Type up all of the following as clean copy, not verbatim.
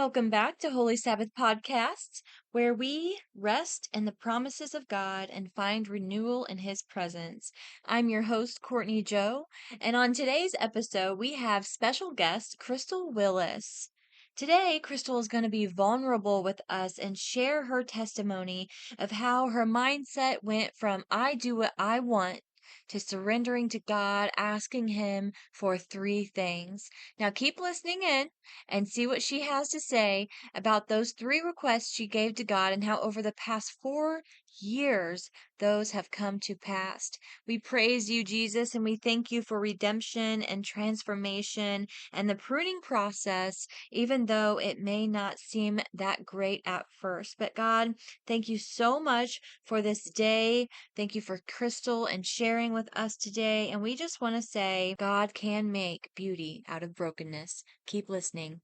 Welcome back to Holy Sabbath Podcast, where we rest in the promises of God and find renewal in His presence. I'm your host, Courtney Joe, and on today's episode, we have special guest Chrystal Willis. Today, Chrystal is going to be vulnerable with us and share her testimony of how her mindset went from I do what I want to surrendering to God, asking Him for three things. Now, keep listening in and see what she has to say about those three requests she gave to God and how over the past 4 years those have come to pass. We praise you, Jesus, and we thank you for redemption and transformation and the pruning process, even though it may not seem that great at first. But God, thank you so much for this day. Thank you for Chrystal and sharing with us today. And we just want to say, God can make beauty out of brokenness. Keep listening.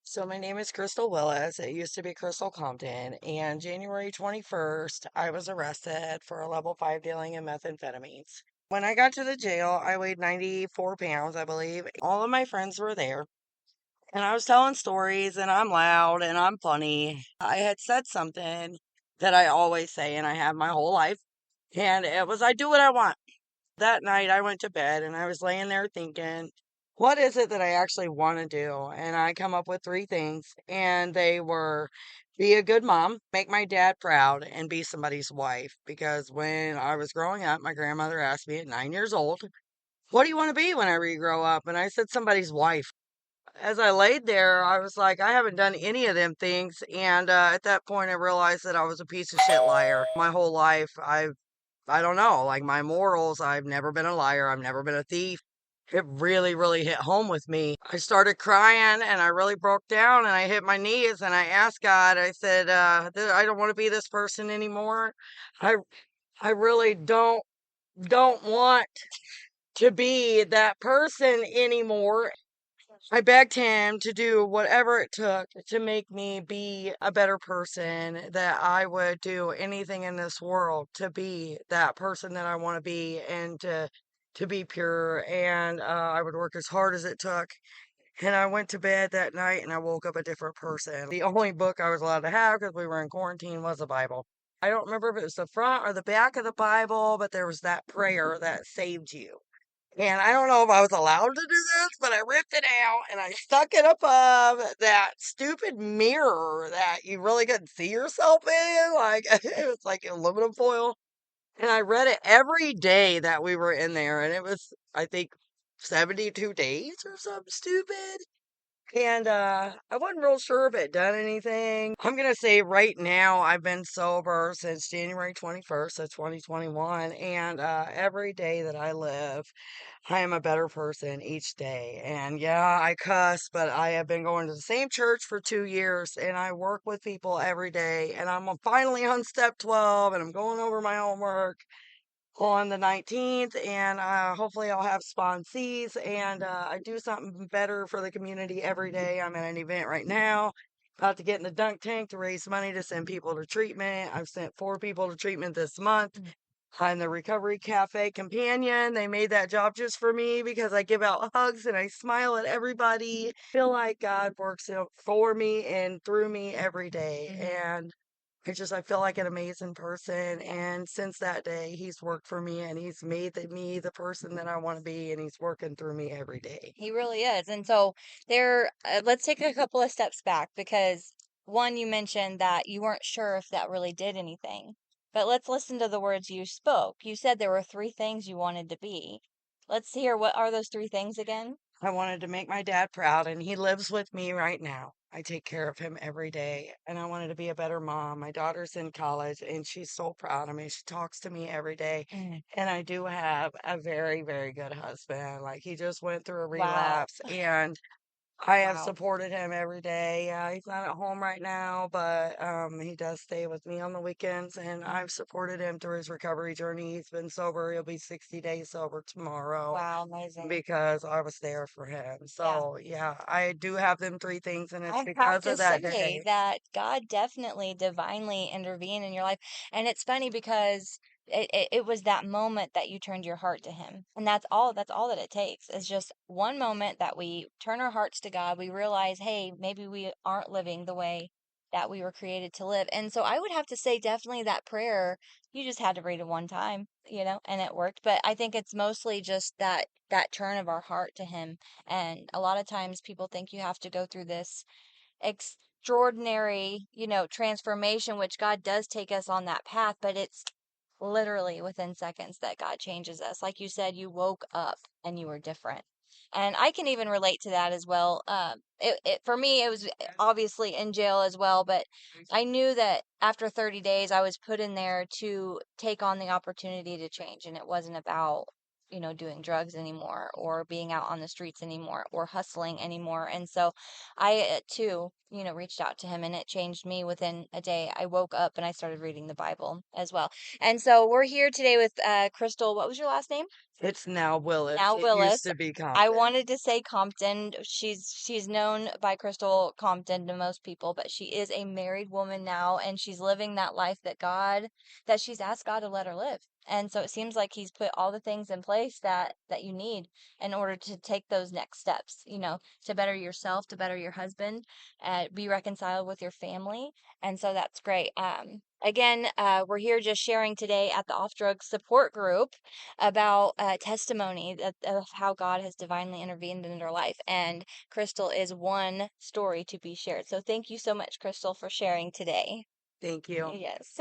So my name is Chrystal Willis. It used to be Chrystal Compton. And January 21st, I was arrested for a level 5 dealing in methamphetamines. When I got to the jail, I weighed 94 pounds, I believe. All of my friends were there. And I was telling stories, and I'm loud and I'm funny. I had said something that I always say, and I have my whole life. And it was, I do what I want. That night, I went to bed and I was laying there thinking, what is it that I actually want to do? And I come up with three things, and they were be a good mom, make my dad proud, and be somebody's wife. Because when I was growing up, my grandmother asked me at 9 years old, what do you want to be whenever you grow up? And I said, somebody's wife. As I laid there, I was like, I haven't done any of them things. And at that point, I realized that I was a piece of shit liar. My whole life, I don't know, like my morals, I've never been a liar. I've never been a thief. It really, really hit home with me. I started crying and I really broke down and I hit my knees and I asked God, I said, I don't want to be this person anymore. I, I really don't want to be that person anymore. I begged him to do whatever it took to make me be a better person, that I would do anything in this world to be that person that I want to be and to be pure. And I would work as hard as it took. And I went to bed that night and I woke up a different person. The only book I was allowed to have because we were in quarantine was the Bible. I don't remember if it was the front or the back of the Bible, but there was that prayer that saved you. And I don't know if I was allowed to do this, but I ripped it out and I stuck it above that stupid mirror that you really couldn't see yourself in. Like, it was like aluminum foil. And I read it every day that we were in there. And it was, I think, 72 days or something stupid. And I wasn't real sure if it done anything. I'm gonna say right now I've been sober since January 21st of 2021, and every day that I live, I am a better person each day. And yeah, I cuss, but I have been going to the same church for 2 years, and I work with people every day. And I'm finally on step 12, and I'm going over my homework on the 19th, and hopefully I'll have sponsees, and I do something better for the community every day. I'm at an event right now, about to get in the dunk tank to raise money to send people to treatment. I've sent 4 people to treatment this month. I'm the Recovery Cafe companion. They made that job just for me because I give out hugs and I smile at everybody. I feel like God works for me and through me every day. And I feel like an amazing person. And since that day, he's worked for me and he's made me the person that I want to be. And he's working through me every day. He really is. And so let's take a couple of steps back because one, you mentioned that you weren't sure if that really did anything. But let's listen to the words you spoke. You said there were three things you wanted to be. Let's hear, what are those three things again? I wanted to make my dad proud, and he lives with me right now. I take care of him every day, and I wanted to be a better mom. My daughter's in college, and she's so proud of me. She talks to me every day, and I do have a very, very good husband. Like, he just went through a Wow. relapse, and I have Wow. supported him every day. Yeah, he's not at home right now, but he does stay with me on the weekends, and I've supported him through his recovery journey. He's been sober. He'll be 60 days sober tomorrow Wow, amazing. because I was there for him. Yeah. So, yeah, I do have them three things, and it's I have because to of that say day. that God definitely divinely intervened in your life. And it's funny because it was that moment that you turned your heart to him. And that's all that it takes is just one moment that we turn our hearts to God. We realize, hey, maybe we aren't living the way that we were created to live. And so I would have to say definitely that prayer, you just had to read it one time, and it worked. But I think it's mostly just that turn of our heart to him. And a lot of times people think you have to go through this extraordinary, transformation, which God does take us on that path, but it's literally within seconds that God changes us. Like you said, you woke up and you were different. And I can even relate to that as well. For me, it was obviously in jail as well, but I knew that after 30 days, I was put in there to take on the opportunity to change. And it wasn't about, doing drugs anymore or being out on the streets anymore or hustling anymore. And so I too, reached out to him and it changed me within a day. I woke up and I started reading the Bible as well. And so we're here today with Chrystal. What was your last name? It's now Willis. Now It used Willis. to be I Compton. wanted to say Compton. She's known by Chrystal Compton to most people, but she is a married woman now and she's living that life that she's asked God to let her live. And so it seems like he's put all the things in place that you need in order to take those next steps, to better yourself, to better your husband, be reconciled with your family. And so that's great. Again, we're here just sharing today at the Off Drug Support Group about testimony of how God has divinely intervened in their life. And Chrystal is one story to be shared. So thank you so much, Chrystal, for sharing today. Thank you. Yes.